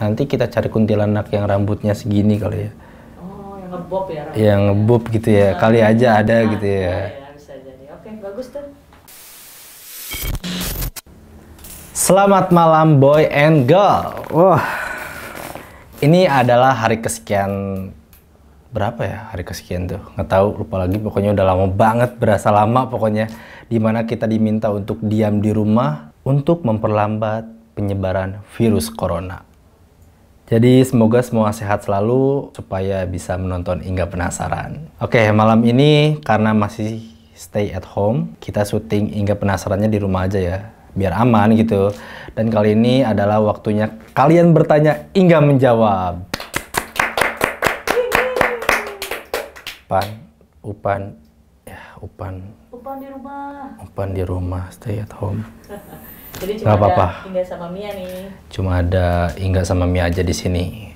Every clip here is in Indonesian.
Nanti kita cari kuntilanak yang rambutnya segini kali ya. Oh, yang ngebob ya? Yang ngebob gitu ya. Kali aja ada gitu ya. Ya, bisa jadi. Oke, bagus tuh. Selamat malam boy and girl. Wah, ini adalah hari kesekian. Berapa ya hari kesekian tuh? Nggak tahu, lupa lagi. Pokoknya udah lama banget, berasa lama pokoknya. Dimana kita diminta untuk diam di rumah untuk memperlambat penyebaran virus corona. Jadi semoga semua sehat selalu supaya bisa menonton Ingga Penasaran. Oke, malam ini karena masih stay at home, kita syuting Ingga Penasarannya di rumah aja ya, biar aman gitu. Dan kali ini adalah waktunya kalian bertanya, Ingga menjawab. Upan di rumah. Upan di rumah, stay at home. Jadi cuma ada Ingga sama Mia nih. Cuma ada Ingga sama Mia aja di sini.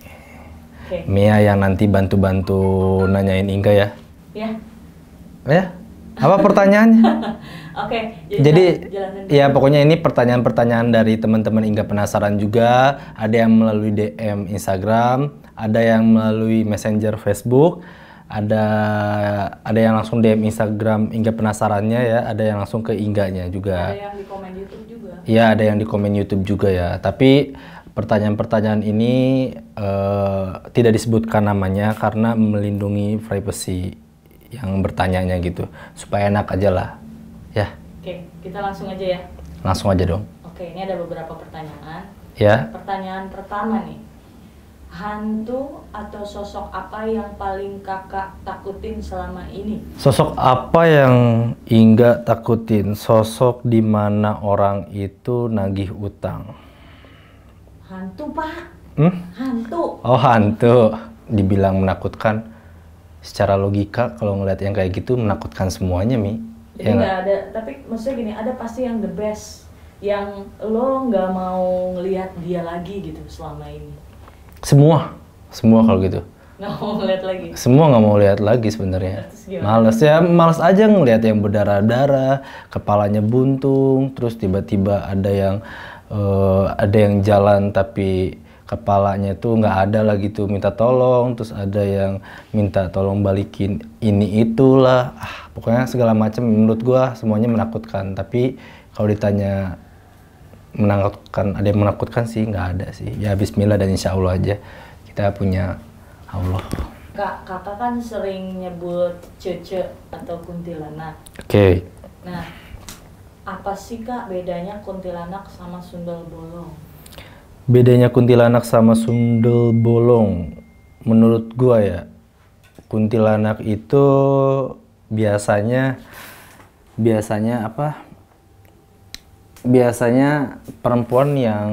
Okay. Mia yang nanti bantu-bantu nanyain Ingga ya. Ya. Ya? Apa pertanyaannya? Oke. Jadi ya pokoknya ini pertanyaan-pertanyaan dari teman-teman Ingga Penasaran juga. Ada yang melalui DM Instagram, ada yang melalui Messenger Facebook. Ada yang langsung DM Instagram Ingga Penasarannya ya, ada yang langsung ke Ingganya juga. Ada yang di komen YouTube juga. Iya, ada yang di komen YouTube juga ya. Tapi pertanyaan-pertanyaan ini tidak disebutkan namanya karena melindungi privasi yang bertanyanya gitu, supaya enak aja lah, ya. Oke, kita langsung aja ya. Langsung aja dong. Oke, ini ada beberapa pertanyaan. Ya. Pertanyaan pertama nih. Hantu atau sosok apa yang paling kakak takutin selama ini? Sosok apa yang Ingga takutin? Sosok di mana orang itu nagih utang. Hantu, Pak. Hantu. Oh, hantu. Dibilang menakutkan. Secara logika kalau ngeliat yang kayak gitu menakutkan semuanya, Mi. Jadi nggak ada, tapi maksudnya gini, ada pasti yang the best, yang lo nggak mau ngelihat dia lagi gitu selama ini. Semua kalau gitu. Nggak mau ngeliat lagi. Semua nggak mau lihat lagi sebenarnya. Males aja ngelihat yang berdarah-darah, kepalanya buntung, terus tiba-tiba ada yang jalan tapi kepalanya tuh nggak ada lagi tuh, minta tolong, terus ada yang minta tolong balikin ini itulah. Pokoknya segala macam menurut gua semuanya menakutkan. Tapi kalau ditanya menakutkan, ada yang menakutkan sih nggak ada sih. Ya bismillah dan insya Allah aja, kita punya Allah. Kakak kan sering nyebut cece atau kuntilanak. Oke. Nah, apa sih Kak bedanya kuntilanak sama sundel bolong? Bedanya kuntilanak sama sundel bolong, menurut gua ya, kuntilanak itu biasanya apa? Biasanya perempuan yang,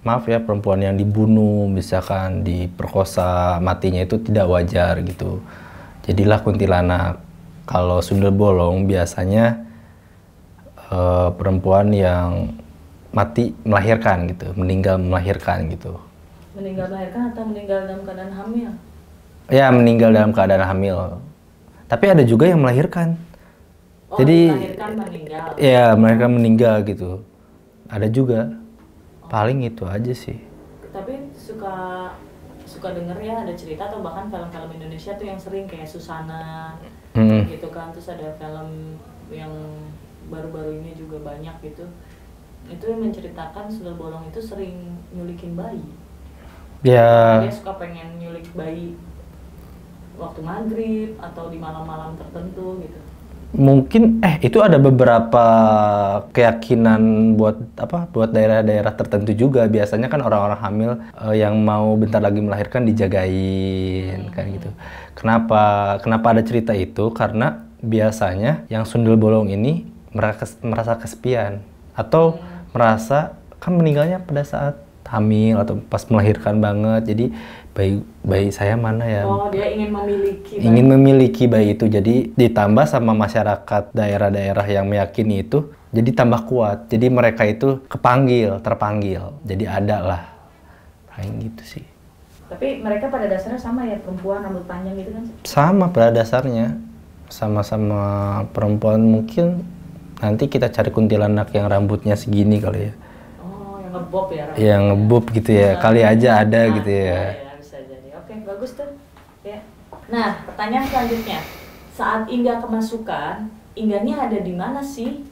maaf ya, perempuan yang dibunuh, misalkan diperkosa, matinya itu tidak wajar gitu. Jadilah kuntilanak. Kalau sundel bolong biasanya perempuan yang mati melahirkan gitu, meninggal melahirkan gitu. Meninggal melahirkan atau meninggal dalam keadaan hamil? Ya, meninggal dalam keadaan hamil. Tapi ada juga yang melahirkan. Oh, jadi melahirkan meninggal. Ya, melahirkan meninggal gitu. Ada juga. Paling itu aja sih. Tapi suka denger ya, ada cerita atau bahkan film-film Indonesia tuh yang sering kayak Susana gitu kan. Terus ada film yang baru-baru ini juga banyak gitu. Itu menceritakan sundel bolong itu sering nyulikin bayi. Ya. Dia suka pengen nyulik bayi waktu maghrib atau di malam-malam tertentu gitu. Mungkin itu ada beberapa keyakinan buat daerah-daerah tertentu juga. Biasanya kan orang-orang hamil yang mau bentar lagi melahirkan dijagain kan gitu. Kenapa ada cerita itu? Karena biasanya yang sundel bolong ini merasa kesepian atau merasa kan meninggalnya pada saat hamil atau pas melahirkan banget, jadi bayi saya mana ya? Oh, dia ingin memiliki bayi. Ingin memiliki bayi itu, jadi ditambah sama masyarakat daerah-daerah yang meyakini itu, jadi tambah kuat. Jadi mereka itu terpanggil, jadi ada lah, paling gitu sih. Tapi mereka pada dasarnya sama ya, perempuan rambut panjang gitu kan? Sama pada dasarnya, sama-sama perempuan. Mungkin nanti kita cari kuntilanak yang rambutnya segini kali ya. Oh, yang ngebob ya. Yang ngebob gitu ya, kali aja ada gitu ya. Ya, bisa jadi. Oke, bagus tuh. Ya. Nah, pertanyaan selanjutnya. Saat Inga kemasukan, Ingganya ada di mana sih?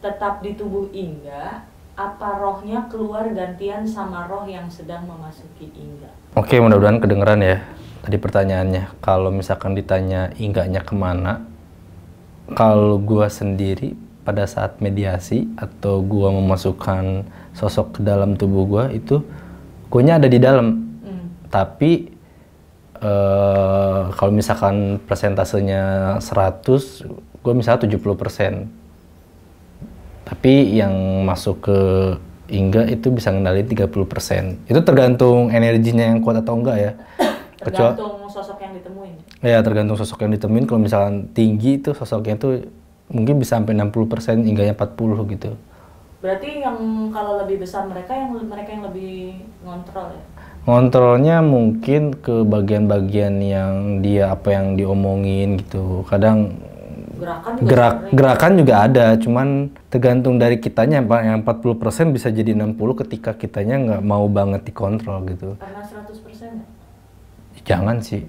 Tetap di tubuh Inga, apa rohnya keluar gantian sama roh yang sedang memasuki Inga? Oke, mudah-mudahan kedengeran ya tadi pertanyaannya. Kalau misalkan ditanya Ingganya kemana, kalau gua sendiri pada saat mediasi atau gua memasukkan sosok ke dalam tubuh gua itu, guanya ada di dalam. Tapi kalau misalkan persentasenya 100, gua misalnya 70%. Tapi yang masuk ke Inga itu bisa ngendalin 30%. Itu tergantung energinya yang kuat atau enggak ya. Tergantung sosok yang ditemuin. Ya, tergantung sosok yang ditemuin. Kalau misalkan tinggi itu sosoknya itu mungkin bisa sampai 60%, Ingganya 40 gitu. Berarti yang kalau lebih besar mereka yang lebih ngontrol ya? Ngontrolnya mungkin ke bagian-bagian yang dia apa yang diomongin gitu. Kadang gerakan juga ada, cuman tergantung dari kitanya. Yang 40% bisa jadi 60 ketika kitanya nggak mau banget dikontrol gitu. Karena 100% ya? Jangan sih.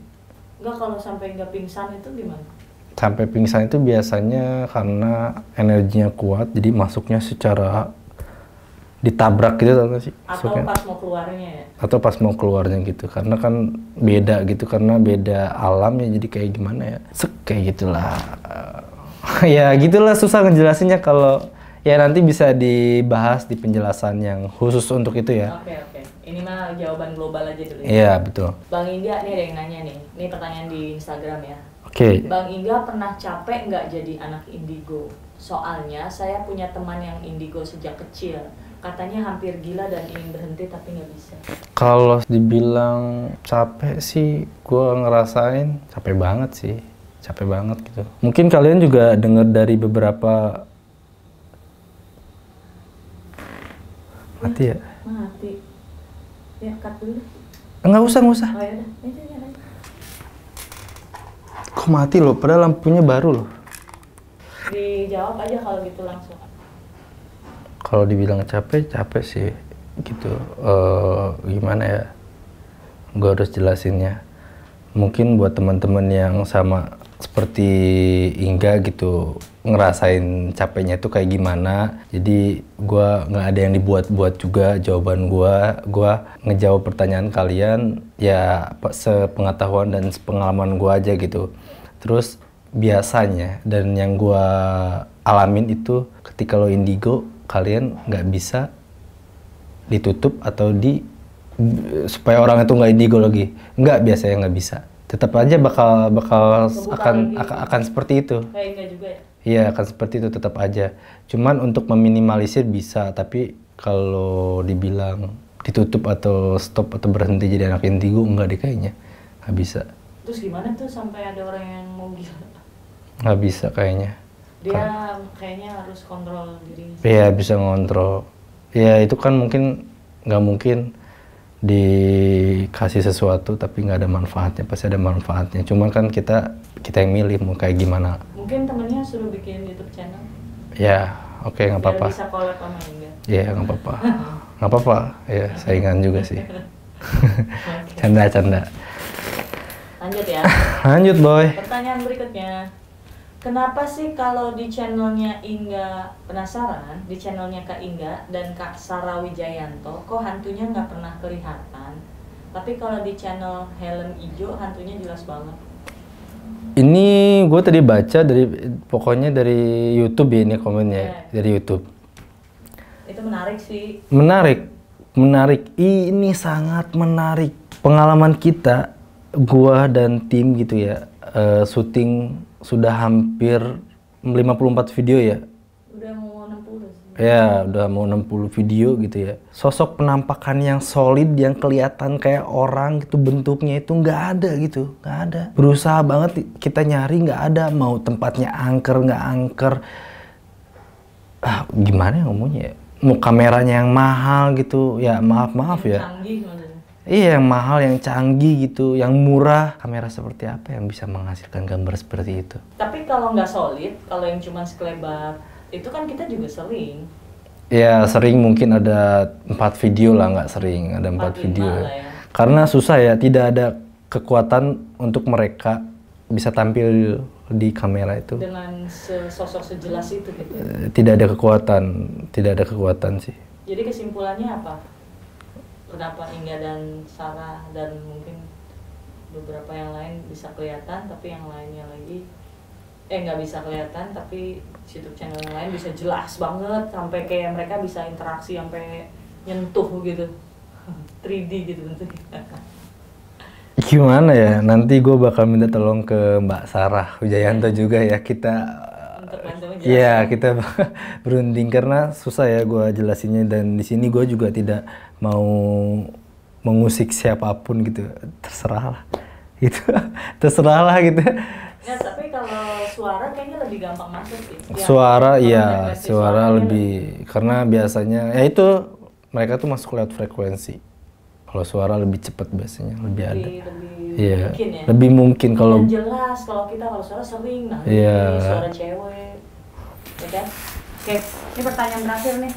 Enggak, kalau sampai nggak pingsan itu gimana? Sampai pingsan itu biasanya karena energinya kuat, jadi masuknya secara ditabrak gitu atau sih? Atau masuknya pas mau keluarnya ya? Atau pas mau keluarnya gitu, karena kan beda gitu, karena beda alam ya, jadi kayak gimana ya? Kayak gitulah. Ya gitulah, susah ngejelasinnya. Kalau ya nanti bisa dibahas di penjelasan yang khusus untuk itu ya. Oke. Ini mah jawaban global aja dulu. Iya, betul. Bang Inga, nih ada yang nanya nih. Ini pertanyaan di Instagram ya. Oke. Bang Inga pernah capek nggak jadi anak indigo? Soalnya saya punya teman yang indigo sejak kecil. Katanya hampir gila dan ingin berhenti tapi nggak bisa. Kalau dibilang capek sih, gue ngerasain capek banget sih. Capek banget gitu. Mungkin kalian juga dengar dari beberapa... Mati ya? Mati. Ya, cut dulu. Nggak usah. Oh ya udah. Ini. Kok mati loh? Padahal lampunya baru loh. Dijawab aja kalau gitu langsung. Kalau dibilang capek sih gitu. Gimana ya? Gue harus jelasinnya. Mungkin buat teman-teman yang sama seperti Inga gitu, ngerasain capeknya itu kayak gimana. Jadi gue nggak ada yang dibuat-buat juga jawaban gue ngejawab pertanyaan kalian ya sepengetahuan dan sepengalaman gue aja gitu. Terus biasanya dan yang gue alamin itu ketika lo indigo, kalian nggak bisa ditutup atau supaya orang itu nggak indigo lagi. Biasanya nggak bisa. Tetap aja bakal akan seperti itu. Kayak enggak juga ya? Iya, akan seperti itu tetap aja. Cuman untuk meminimalisir bisa, tapi kalau dibilang ditutup atau stop atau berhenti jadi anak indigo, enggak deh kayaknya. Nggak bisa. Terus gimana tuh sampai ada orang yang mau gila? Nggak bisa kayaknya. Dia kayaknya harus kontrol dirinya. Iya, bisa ngontrol. Ya itu kan nggak mungkin dikasih sesuatu tapi nggak ada manfaatnya, pasti ada manfaatnya. Cuman kan kita yang milih mau kayak gimana. Mungkin temennya suruh bikin YouTube channel. Ya, oke, nggak apa-apa. Biar bisa collab sama Inga. Iya, nggak apa-apa. Nggak apa-apa. Ya, saingan juga sih. Canda. Lanjut ya. Lanjut, Boy. Pertanyaan berikutnya. Kenapa sih kalau di channelnya Inga penasaran, di channelnya Kak Inga dan Kak Sarah Wijayanto, kok hantunya nggak pernah kelihatan? Tapi kalau di channel Helm Ijo, hantunya jelas banget. Ini gue tadi baca pokoknya dari YouTube ya, ini komennya dari YouTube. Itu menarik sih. Menarik. Ini sangat menarik. Pengalaman kita, gua dan tim gitu ya, syuting sudah hampir 54 video ya. Udah mau 60 sih. Ya, udah mau 60 video gitu ya. Sosok penampakan yang solid, yang kelihatan kayak orang gitu bentuknya itu nggak ada gitu. Nggak ada. Berusaha banget kita nyari, nggak ada. Mau tempatnya angker, nggak angker. Gimana ya ngomongnya ya? Mau kameranya yang mahal gitu. Ya maaf ya. Canggih maksudnya. Iya, yang mahal, yang canggih gitu, yang murah. Kamera seperti apa yang bisa menghasilkan gambar seperti itu? Tapi kalau nggak solid, kalau yang cuma sekelebat, itu kan kita juga sering. Ya sering mungkin ada 4 video lah, nggak sering ada 4 video. lah ya. Karena susah ya, tidak ada kekuatan untuk mereka bisa tampil di kamera itu. Dengan sosok sejelas itu gitu. Tidak ada kekuatan sih. Jadi kesimpulannya apa? Kenapa Inga dan Sarah dan mungkin beberapa yang lain bisa kelihatan, tapi yang lainnya lagi nggak bisa kelihatan, tapi YouTube channel yang lain bisa jelas banget sampai kayak mereka bisa interaksi sampai nyentuh gitu, 3D gitu bentuknya. Gimana ya? Nanti gue bakal minta tolong ke Mbak Sarah Wijayanto juga ya, kita ya kita berunding karena susah ya gue jelasinnya, dan di sini gue juga tidak mau mengusik siapapun gitu, terserah lah gitu. Terserah lah gitu ya. Tapi kalau suara kayaknya lebih gampang masuk sih ya, suara iya, suara lebih karena biasanya ya itu mereka tuh masuk lewat frekuensi. Kalau suara lebih cepat biasanya, lebih ada. Iya, mungkin ya. Lebih mungkin kalau jelas. Kalau kita kalau suara sering suara cewek, ya kan? Oke, ini pertanyaan terakhir nih.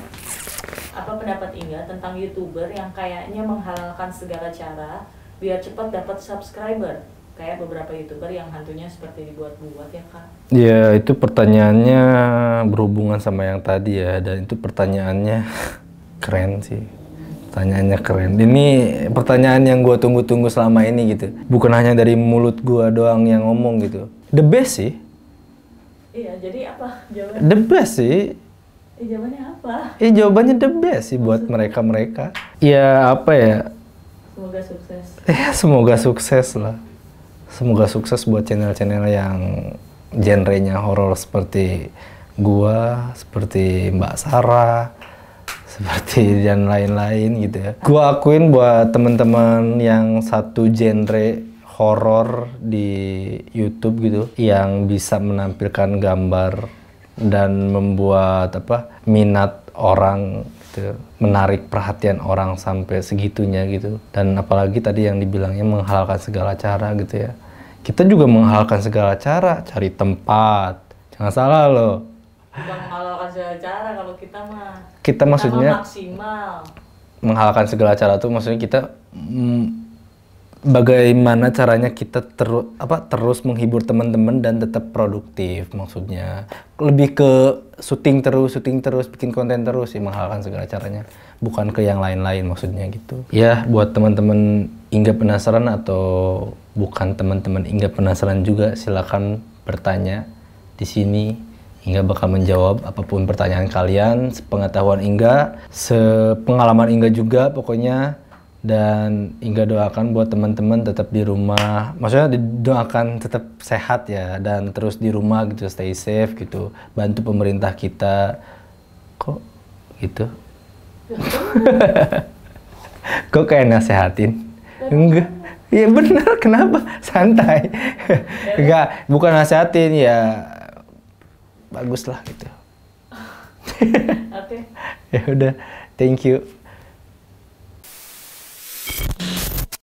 Apa pendapat Inga tentang YouTuber yang kayaknya menghalalkan segala cara biar cepat dapat subscriber? Kayak beberapa YouTuber yang hantunya seperti dibuat-buat ya Kak? Iya, itu pertanyaannya berhubungan sama yang tadi ya, dan itu pertanyaannya keren sih. Pertanyaannya keren. Ini pertanyaan yang gue tunggu-tunggu selama ini gitu. Bukan hanya dari mulut gue doang yang ngomong gitu. The best sih. Iya, jadi apa jawabannya? The best sih. Jawabannya apa? Jawabannya the best sih buat mereka-mereka. Ya apa ya? Semoga sukses. Semoga sukses lah. Semoga sukses buat channel-channel yang genrenya horor seperti gua, seperti Mbak Sarah, seperti dan lain-lain gitu ya. Gua akuin buat teman-teman yang satu genre horor di YouTube gitu, yang bisa menampilkan gambar dan membuat minat orang gitu, menarik perhatian orang sampai segitunya gitu. Dan apalagi tadi yang dibilangnya menghalalkan segala cara gitu ya. Kita juga menghalalkan segala cara, cari tempat. Jangan salah loh. Bukan menghalalkan segala cara kalau kita mah. Kita maksudnya maksimal. Menghalalkan segala cara tuh maksudnya kita bagaimana caranya kita terus menghibur teman-teman dan tetap produktif, maksudnya lebih ke syuting terus, bikin konten terus sih, menghalalkan segala caranya, bukan ke yang lain-lain maksudnya gitu. Ya buat teman-teman Inga penasaran atau bukan teman-teman Inga penasaran juga, silakan bertanya di sini. Inga bakal menjawab apapun pertanyaan kalian, sepengetahuan Inga, sepengalaman Inga juga pokoknya. Dan Inga doakan buat teman-teman tetap di rumah, maksudnya doakan tetap sehat ya, dan terus di rumah gitu, stay safe gitu, bantu pemerintah kita. Kok gitu? Kok kayak nasehatin? Enggak, ya benar, kenapa? Santai. Enggak, bukan nasehatin ya, bagus lah gitu. Oke. Ya udah, thank you.